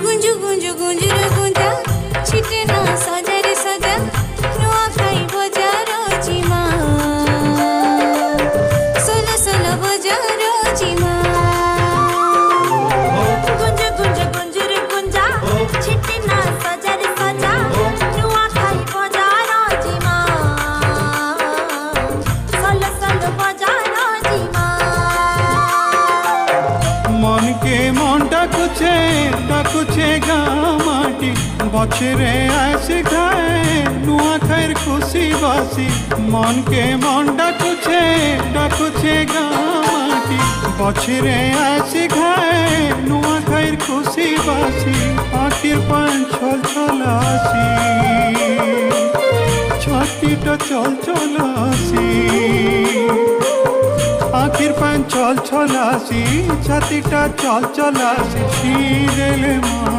गुंजु गुंजु गुंजु रे गुंजा छिटे ना सजा रे सजा नुआ खाई बजार जिमा सोलो सोलो बजार जिमा गुंजु गुंजु गुंजु रे गुंजा छिटे ना सजा रे सजा नुआ खाई बजार जिमा सोलो सोलो बजार जिमा मन के मन डाकुछे गामाटी बछरे आसे खाए नुआ खाइर खुशी बासी मन के मन डाकुछे गामाटी बछरे आसे खाए नुआ खाइर खुशी बासी आखिर पान छल छलासी छातीटा चल चलासी आखिर पान चल चलासी छातीटा चल चलासी शीरेले मा